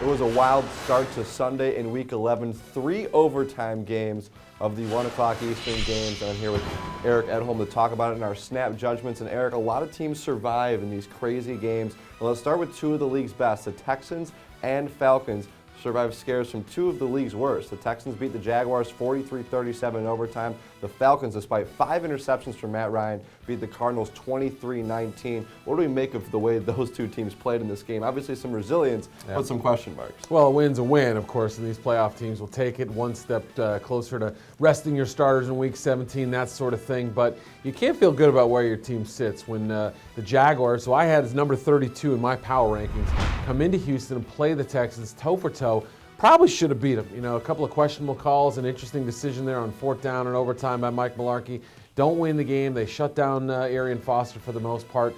It was a wild start to Sunday in Week 11. 3 overtime games of the 1 o'clock Eastern games. And I'm here with Eric Edholm to talk about it in our snap judgments. And Eric, a lot of teams survive in these crazy games. And let's start with two of the league's best. The Texans and Falcons survived scares from two of the league's worst. The Texans beat the Jaguars 43-37 in overtime. The Falcons, despite 5 interceptions from Matt Ryan, beat the Cardinals 23-19. What do we make of the way those two teams played in this game? Obviously some resilience, but some question marks. Well, a win's a win, of course, and these playoff teams will take it one step closer to resting your starters in Week 17, that sort of thing. But you can't feel good about where your team sits when the Jaguars, who I had as number 32 in my power rankings, come into Houston and play the Texans toe for toe. Probably should have beat them. You know, a couple of questionable calls, an interesting decision there on 4th down and overtime by Mike Mularkey. Don't win the game. They shut down Arian Foster for the most part.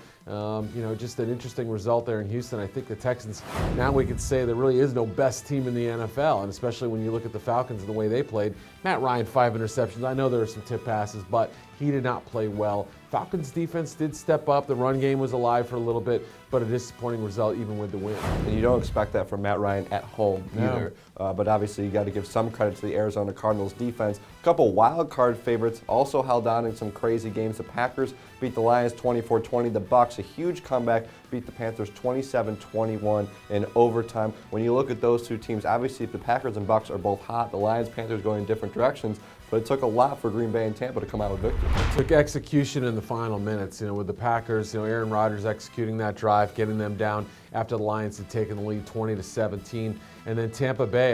Just an interesting result there in Houston. I think the Texans, now we can say there really is no best team in the NFL, and especially when you look at the Falcons and the way they played. Matt Ryan, 5 interceptions. I know there were some tip passes, but he did not play well. Falcons defense did step up. The run game was alive for a little bit, but a disappointing result even with the win. And you don't expect that from Matt Ryan at home either. But obviously you got to give some credit to the Arizona Cardinals defense. A couple wild card favorites also held on in some crazy games. The Packers beat the Lions 24-20. The Bucs, a huge comeback, beat the Panthers 27-21 in overtime. When you look at those two teams, obviously the Packers and Bucs are both hot. The Lions, Panthers going in different directions. But it took a lot for Green Bay and Tampa to come out with victory. It took execution in the final minutes. With the Packers, Aaron Rodgers executing that drive, getting them down after the Lions had taken the lead 20-17. And then Tampa Bay,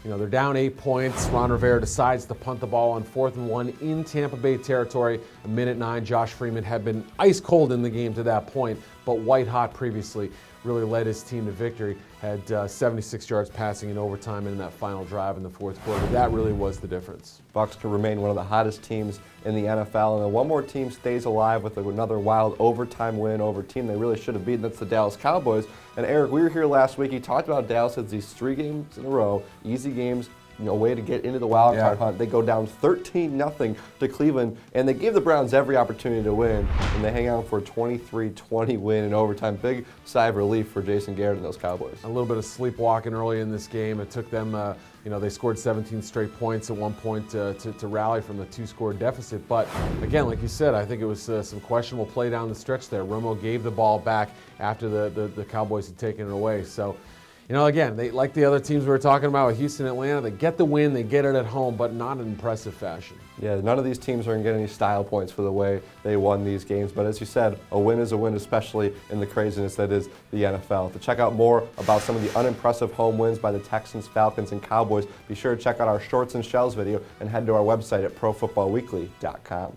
they're down 8 points. Ron Rivera decides to punt the ball on 4th and 1 in Tampa Bay territory. A minute 9, Josh Freeman had been ice cold in the game to that point, but white hot previously. Really led his team to victory. Had 76 yards passing in overtime in that final drive in the 4th quarter. That really was the difference. Bucs can remain one of the hottest teams in the NFL, and then one more team stays alive with another wild overtime win over a team they really should have beaten. That's the Dallas Cowboys. And Eric, we were here last week. You talked about Dallas as these 3 games in a row, easy games, a way to get into the wild card hunt. They go down 13-0 to Cleveland, and they gave the Browns every opportunity to win, and they hang out for a 23-20 win in overtime. Big sigh of relief for Jason Garrett and those Cowboys. A little bit of sleepwalking early in this game. It took them, they scored 17 straight points at one point to rally from the 2-score deficit. But again, like you said, I think it was some questionable play down the stretch there. Romo gave the ball back after the Cowboys had taken it away. So, again, they, like the other teams we were talking about with Houston, Atlanta, they get the win, they get it at home, but not in impressive fashion. Yeah, none of these teams are going to get any style points for the way they won these games. But as you said, a win is a win, especially in the craziness that is the NFL. To check out more about some of the unimpressive home wins by the Texans, Falcons, and Cowboys, be sure to check out our Shorts and Shells video and head to our website at ProFootballWeekly.com.